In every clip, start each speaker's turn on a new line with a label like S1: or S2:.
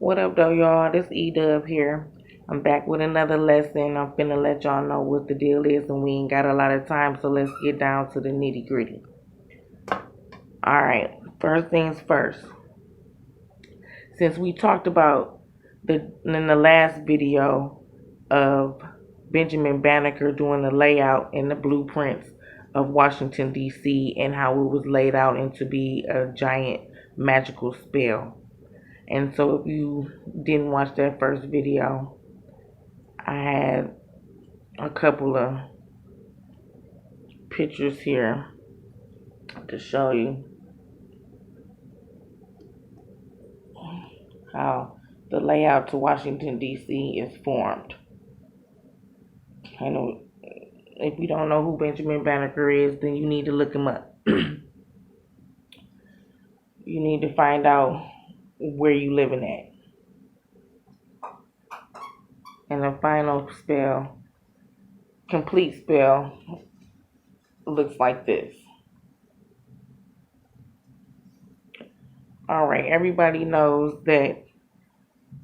S1: What up though, y'all? This E-Dub here. I'm back with another lesson. I'm finna let y'all know what the deal is, and we ain't got a lot of time, so let's get down to the nitty gritty. Alright, first things first. Since we talked about in the last video of Benjamin Banneker doing the layout and the blueprints of Washington, D.C., and how it was laid out into be a giant magical spell. And so if you didn't watch that first video, I had a couple of pictures here to show you how the layout to Washington, D.C. is formed. And if you don't know who Benjamin Banneker is, then you need to look him up. You need to find out where you living at. And the final spell, complete spell, looks like this. Alright, everybody knows that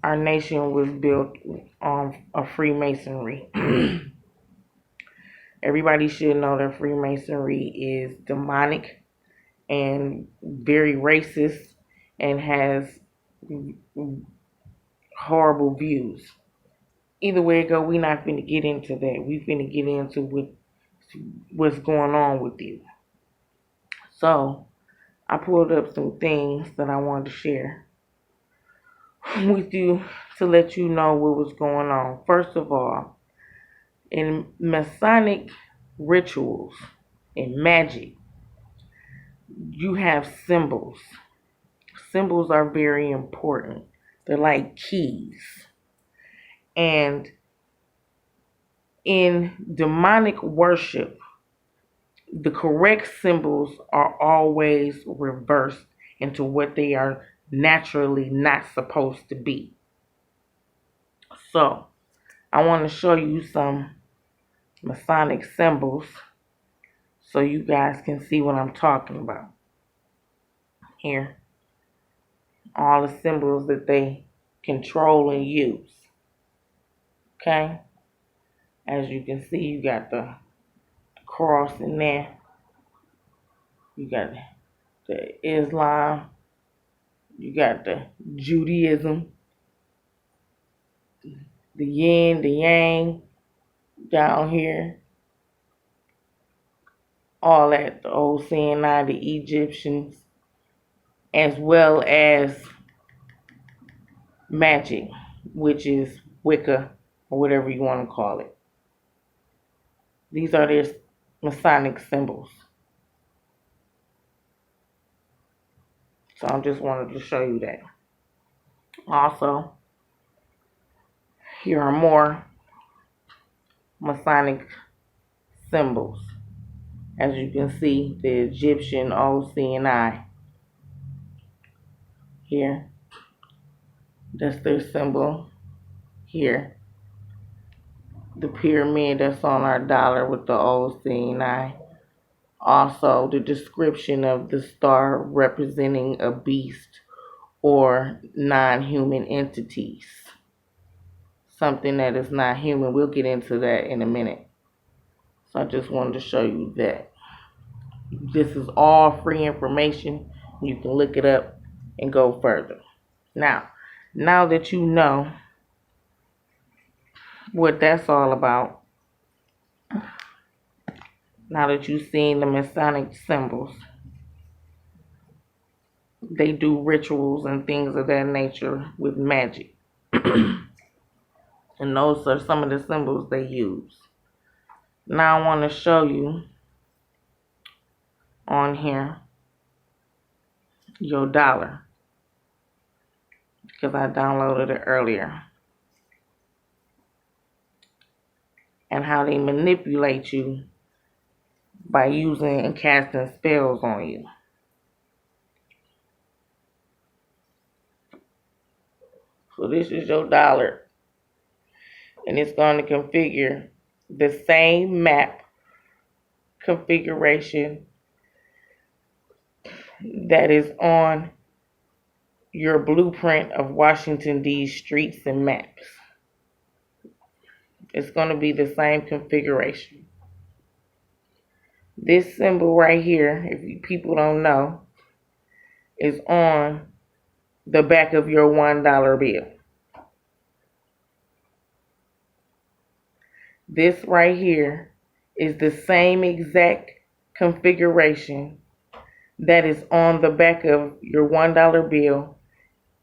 S1: our nation was built on a Freemasonry. Everybody should know that Freemasonry is demonic and very racist and has horrible views. Either way it go, we not finna get into that. We finna get into what's going on with you. So, I pulled up some things that I wanted to share with you to let you know what was going on. First of all, in Masonic rituals, in magic, you have symbols. Symbols are very important. They're like keys. And in demonic worship, the correct symbols are always reversed into what they are naturally not supposed to be. So, I want to show you some Masonic symbols so you guys can see what I'm talking about. Here, all the symbols that they control and use. Okay? As you can see, you got the cross in there. You got the Islam. You got the Judaism. The yin, the yang down here. All that, the old CNI, the Egyptians, as well as magic, which is Wicca, or whatever you want to call it. These are their Masonic symbols. So I just wanted to show you that. Also, here are more Masonic symbols. As you can see, the Egyptian OCNI. Here. That's their symbol. Here. The pyramid that's on our dollar with the OCNI. Also, the description of the star representing a beast or non-human entities. Something that is not human. We'll get into that in a minute. So I just wanted to show you that. This is all free information. You can look it up and go further. Now that you know what that's all about, now that you've seen the Masonic symbols, they do rituals and things of that nature with magic. And those are some of the symbols they use. Now I want to show you on here your dollar, because I downloaded it earlier, and how they manipulate you by using and casting spells on you. So this is your dollar, and it's going to configure the same map configuration that is on your blueprint of Washington, D.C. streets and maps. It's going to be the same configuration. This symbol right here, if people don't know, is on the back of your $1 bill. This right here is the same exact configuration that is on the back of your $1 bill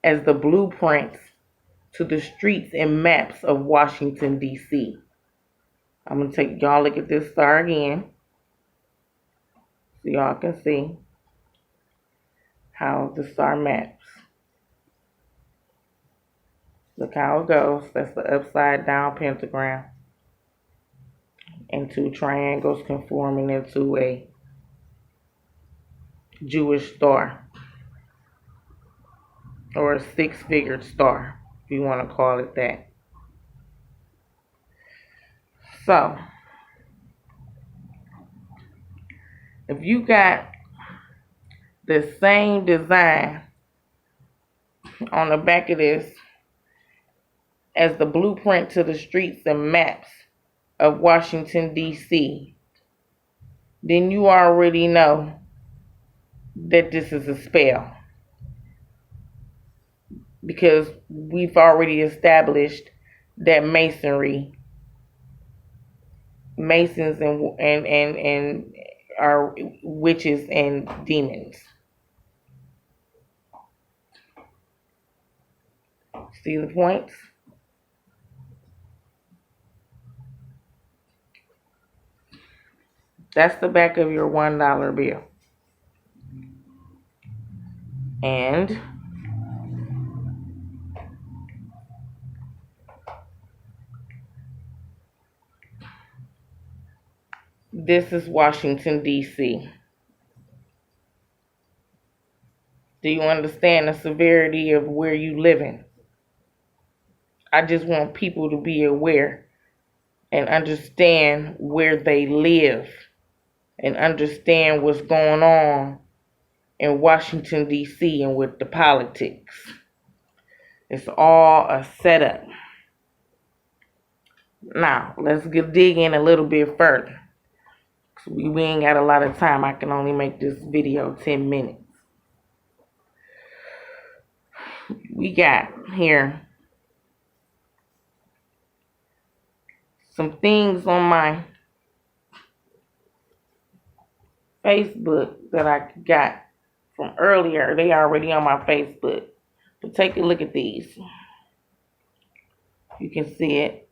S1: as the blueprints to the streets and maps of Washington, D.C. I'm going to take y'all look at this star again so y'all can see how the star maps. Look how it goes. That's the upside down pentagram and two triangles conforming into a Jewish star, or a six-figured star, if you want to call it that. So, if you got the same design on the back of this as the blueprint to the streets and maps of Washington, D.C., then you already know that this is a spell, because we've already established that Masons and are witches and demons. See the points? That's the back of your $1 bill. And this is Washington, D.C. Do you understand the severity of where you live in? I just want people to be aware and understand where they live and understand what's going on in Washington, D.C. and with the politics. It's all a setup. Now, let's dig in a little bit further. We ain't got a lot of time. I can only make this video 10 minutes. We got here some things on my Facebook that I got from earlier. They already on my Facebook. But take a look at these. You can see it.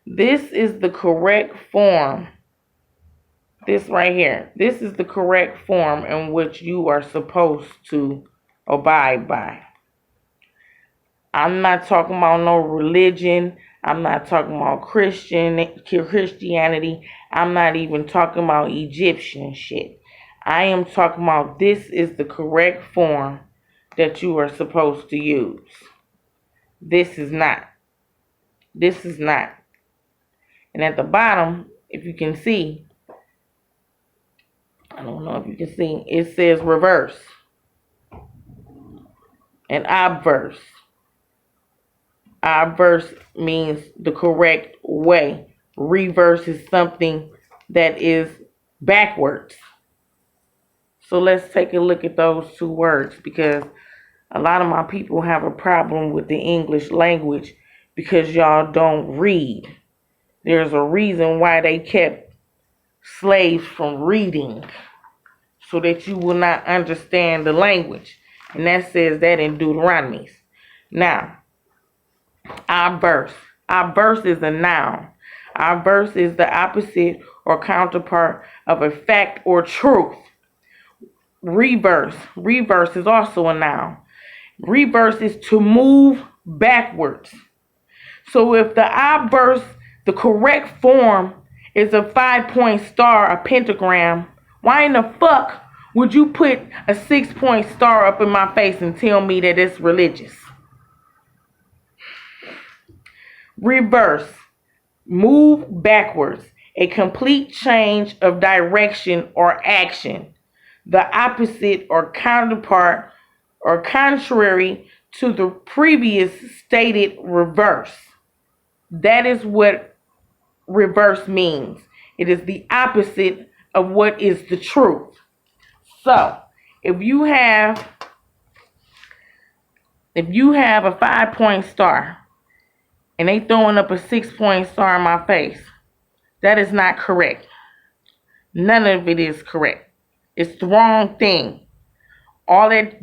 S1: This is the correct form. This right here. This is the correct form in which you are supposed to abide by. I'm not talking about no religion. I'm not talking about Christianity. I'm not even talking about Egyptian shit. I am talking about this is the correct form that you are supposed to use. This is not. This is not. And at the bottom, if you can see, I don't know if you can see, it says reverse and obverse. Obverse means the correct way. Reverse is something that is backwards. So let's take a look at those two words, because a lot of my people have a problem with the English language because y'all don't read. There's a reason why they kept slaves from reading, so that you will not understand the language. And that says that in Deuteronomy. Now, obverse. Obverse is a noun. Obverse is the opposite or counterpart of a fact or truth. Reverse. Reverse is also a noun. Reverse is to move backwards. So if the obverse, the correct form, is a 5-point star, a pentagram, why in the fuck would you put a 6-point star up in my face and tell me that it's religious? Reverse. Move backwards. A complete change of direction or action. the opposite or counterpart or contrary to the previous stated reverse. That is what reverse means. It is the opposite of what is the truth. So, if you have a 5-point star and they throwing up a 6-point star in my face, that is not correct. None of it is correct. It's the wrong thing. All that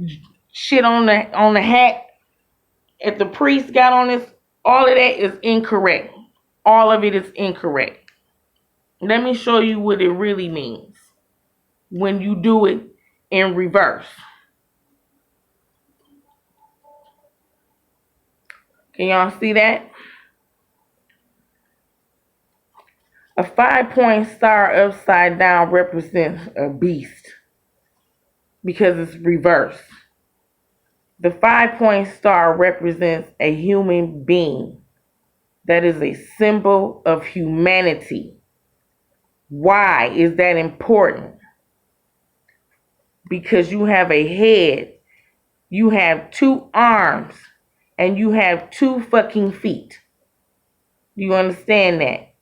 S1: shit on the hat, if the priest got on this, all of that is incorrect. All of it is incorrect. Let me show you what it really means when you do it in reverse. Can y'all see that? A 5-point star upside down represents a beast because it's reversed. The 5-point star represents a human being. That is a symbol of humanity. Why is that important? Because you have a head, you have 2 arms, and you have 2 fucking feet. You understand that?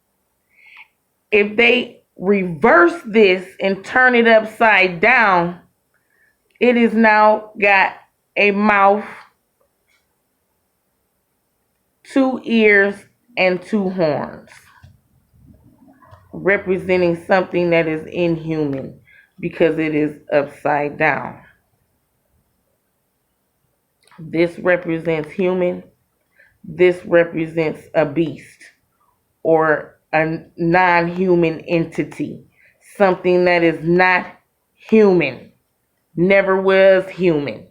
S1: If they reverse this and turn it upside down, it is now got a mouth, 2 ears, and 2 horns, representing something that is inhuman because it is upside down. This represents human. This represents a beast or a non-human entity, something that is not human, never was human.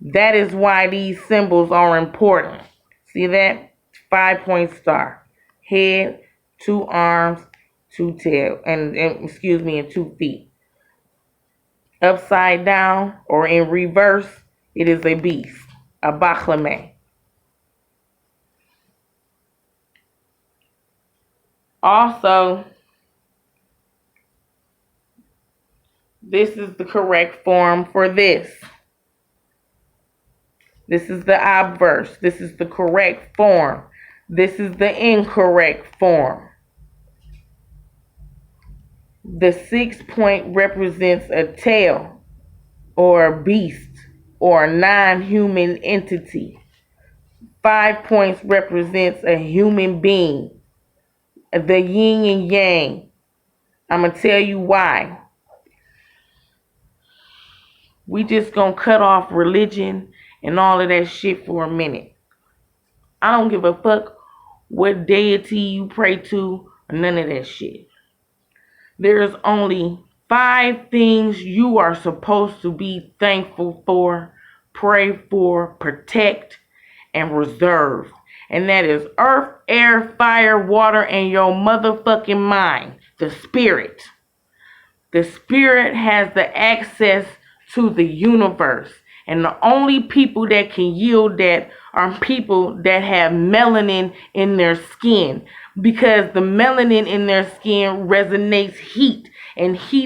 S1: That is why these symbols are important. See that? 5-point star. Head, 2 arms, 2 tail, and 2 feet. Upside down or in reverse, it is a beast, a bachlame. Also, this is the correct form for this. This is the obverse. This is the correct form. This is the incorrect form. The 6-point represents a tail or a beast or a non-human entity. 5 points represents a human being. The yin and yang. I'm going to tell you why. We just going to cut off religion and all of that shit for a minute. I don't give a fuck what deity you pray to or none of that shit. There's only 5 things you are supposed to be thankful for, pray for, protect, and reserve. And that is earth, air, fire, water, and your motherfucking mind. The spirit. The spirit has the access to the universe. And the only people that can yield that are people that have melanin in their skin. Because the melanin in their skin resonates heat. And heat